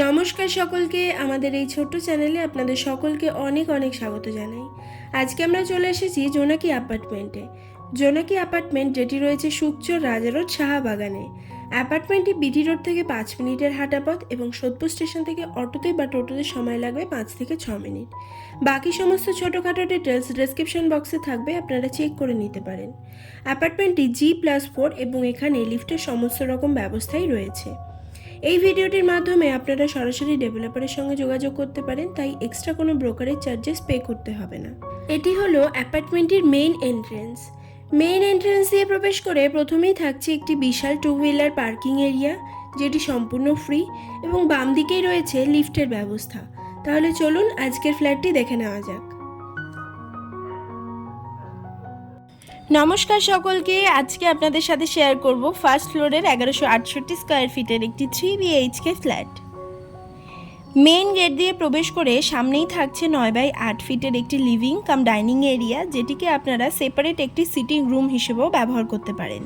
নমস্কার সকলকে, আমাদের এই ছোট্ট চ্যানেলে আপনাদের সকলকে অনেক অনেক স্বাগত জানাই। আজকে আমরা চলে এসেছি জোনাকি অ্যাপার্টমেন্টে। জোনাকি অ্যাপার্টমেন্ট যেটি রয়েছে সুকচর রাজা রোড সাহাবাগানে। অ্যাপার্টমেন্টটি বিটি রোড থেকে 5 মিনিটের হাঁটা পথ এবং সোদপুর স্টেশন থেকে অটোতে বা টোটোতে সময় লাগবে 5 থেকে 6 মিনিট। বাকি সমস্ত ছোটোখাটো ডিটেলস ডেসক্রিপশন বক্সে থাকবে, আপনারা চেক করে নিতে পারেন। অ্যাপার্টমেন্টটি G+4 এবং এখানে লিফটের সমস্ত রকম ব্যবস্থাই রয়েছে। এই ভিডিওটির মাধ্যমে আপনারা সরাসরি ডেভেলপারের সঙ্গে যোগাযোগ করতে পারেন, তাই এক্সট্রা কোনো ব্রোকারেজ চার্জেস পে করতে হবে না। এটি হলো অ্যাপার্টমেন্টের মেইন এন্ট্রেন্স। মেইন এন্ট্রেন্স দিয়ে প্রবেশ করে প্রথমেই থাকছে একটি বিশাল 2 হুইলার পার্কিং এরিয়া, যেটি সম্পূর্ণ ফ্রি, এবং বাম দিকেই রয়েছে লিফটের ব্যবস্থা। তাহলে চলুন আজকের ফ্ল্যাটটি দেখে নেওয়া যাক। নমস্কার সকলকে, আজকে আপনাদের সাথে শেয়ার করব ফার্স্ট ফ্লোরের 1168 স্কোয়ার ফিটের একটি 3 BHK ফ্ল্যাট। মেইন গেট দিয়ে প্রবেশ করে সামনেই থাকছে 9x8 ফিটের একটি লিভিং কাম ডাইনিং এরিয়া, যেটিকে আপনারা সেপারেট একটি সিটিং রুম হিসেবেও ব্যবহার করতে পারেন।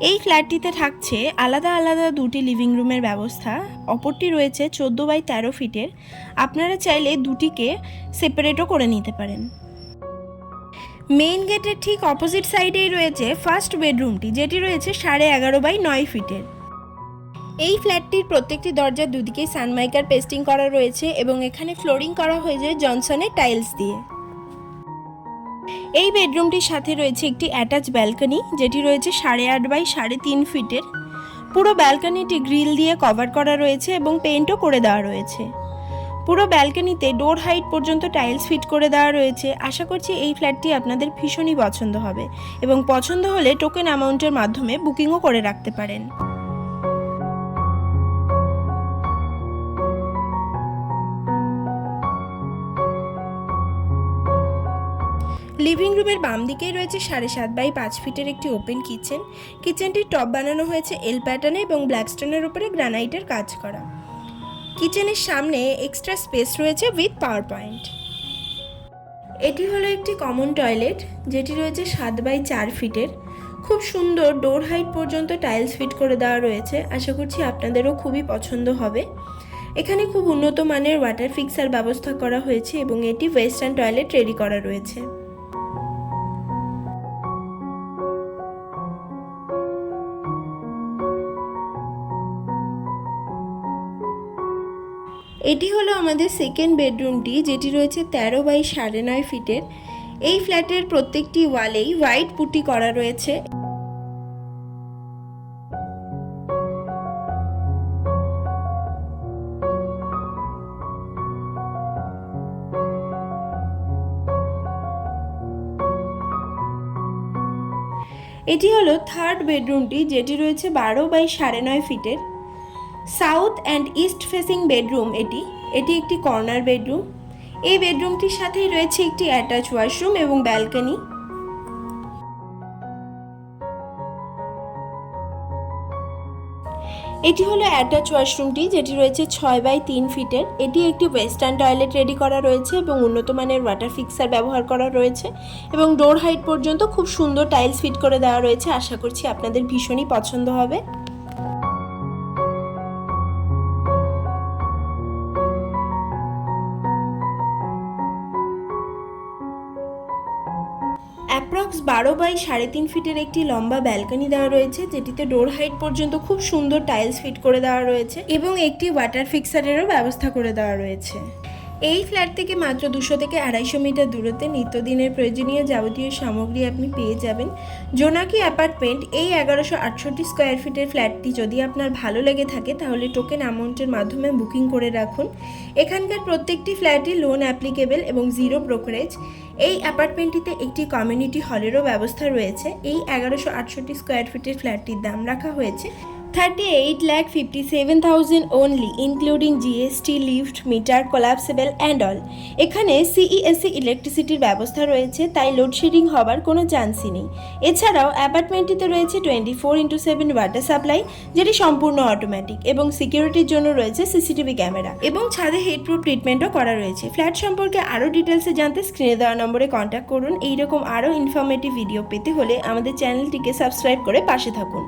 এই ফ্ল্যাটটিতে থাকছে আলাদা আলাদা দুটি লিভিং রুমের ব্যবস্থা, অপরটি রয়েছে 14x13 ফিটের। আপনারা চাইলে দুটিকে সেপারেটও করে নিতে পারেন। মেইন গেটের ঠিক অপোজিট সাইডেই রয়েছে ফার্স্ট বেডরুমটি, যেটি রয়েছে 11.5x9 ফিটের। এই ফ্ল্যাটটির প্রত্যেকটি দরজার দুদিকেই সানমাইকার পেস্টিং করা রয়েছে এবং এখানে ফ্লোরিং করা হয়েছে জনসনের টাইলস দিয়ে। এই বেডরুমটির সাথে রয়েছে একটি অ্যাটাচ ব্যালকনি, যেটি রয়েছে 8.5x3.5 ফিটের। পুরো ব্যালকনিটি গ্রিল দিয়ে কভার করা রয়েছে এবং পেইন্টও করে দেওয়া রয়েছে। পুরো ব্যালকনিতে ডোর হাইট পর্যন্ত টাইলস ফিট করে দেওয়া রয়েছে। আশা করছি এই ফ্ল্যাটটি আপনাদের ভীষণই পছন্দ হবে এবং পছন্দ হলে টোকেন অ্যামাউন্টের মাধ্যমে বুকিংও করে রাখতে পারেন। লিভিং রুমের বাম দিকেই রয়েছে 7.5x5 ফিটের একটি ওপেন কিচেন। কিচেনটির টপ বানানো হয়েছে এল প্যাটার্নে এবং ব্ল্যাকস্টোনের উপরে গ্রানাইটের কাজ করা। কিচেনের সামনে এক্সট্রা স্পেস রয়েছে উইথ পাওয়ার পয়েন্ট। এটি হলো একটি কমন টয়লেট, যেটি রয়েছে 7x4 ফিটের। খুব সুন্দর ডোর হাইট পর্যন্ত টাইলস ফিট করে দেওয়া রয়েছে। আশা করছি আপনাদেরও খুবই পছন্দ হবে। এখানে খুব উন্নত মানের ওয়াটার ফিক্সার ব্যবস্থা করা হয়েছে এবং এটি ওয়েস্টার্ন টয়লেট রেডি করা রয়েছে। এটি হলো আমাদের সেকেন্ড বেডরুমটি, যেটি রয়েছে 13x9.5 ফিটের। এই ফ্ল্যাটের প্রত্যেকটি ওয়ালেই হোয়াইট পুটি করা রয়েছে। এটি হলো থার্ড বেডরুমটি, যেটি রয়েছে 12x9.5 ফিটের। South and east facing bedroom এটি একটি কর্নার বেডরুম। এই বেডরুমটির সাথেই রয়েছে একটি অ্যাটাচ ওয়াশরুম এবং ব্যালকনি। এটি হলো অ্যাটাচ ওয়াশরুমটি, যেটি রয়েছে 6x3 ফিটের। এটি একটি ওয়েস্টার্ন টয়লেট রেডি করা রয়েছে এবং উন্নত মানের ওয়াটার ফিক্সার ব্যবহার করা রয়েছে এবং ডোর হাইট পর্যন্ত খুব সুন্দর টাইলস ফিট করে দেওয়া রয়েছে। আশা করছি আপনাদের ভীষণই পছন্দ হবে। অ্যাপ্রক্স 12x3.5 ফিটের একটি লম্বা ব্যালকনি দেওয়া রয়েছে, যেটিতে ডোর হাইট পর্যন্ত খুব সুন্দর টাইলস ফিট করে দেওয়া রয়েছে এবং একটি ওয়াটার ফিক্সারেরও ব্যবস্থা করে দেওয়া রয়েছে। এই ফ্ল্যাট থেকে মাত্র 200 থেকে 250 মিটার দূরত্বে নিত্যদিনের প্রয়োজনীয় যাবতীয় সামগ্রী আপনি পেয়ে যাবেন। জোনাকি অ্যাপার্টমেন্ট এই 1168 স্কোয়ার ফিটের ফ্ল্যাটটি যদি আপনার ভালো লেগে থাকে তাহলে টোকেন অ্যামাউন্টের মাধ্যমে বুকিং করে রাখুন। এখানকার প্রত্যেকটি ফ্ল্যাটই লোন অ্যাপ্লিকেবল এবং জিরো ব্রোকারেজ। এই অ্যাপার্টমেন্টটিতে একটি কমিউনিটি হলেরও ব্যবস্থা রয়েছে। এই 1168 স্কোয়ার ফিটের ফ্ল্যাটটির দাম রাখা হয়েছে 38,57,000 only, including GST, lift, meter, collapsible and all. এখানে CESC ইলেকট্রিসিটির ব্যবস্থা রয়েছে, তাই লোডশেডিং হবার কোনো চান্সই নেই। এছাড়াও অ্যাপার্টমেন্টটিতে রয়েছে 24x7 ওয়াটার সাপ্লাই, যেটি সম্পূর্ণ অটোমেটিক, এবং সিকিউরিটির জন্য রয়েছে CCTV ক্যামেরা এবং ছাদে হিটপ্রুফ ট্রিটমেন্টও করা রয়েছে। ফ্ল্যাট সম্পর্কে আরও ডিটেলসে জানতে স্ক্রিনে দেওয়া নম্বরে কন্ট্যাক্ট করুন। এইরকম আরও ইনফরমেটিভ ভিডিও পেতে হলে আমাদের চ্যানেলটিকে সাবস্ক্রাইব করে পাশে থাকুন।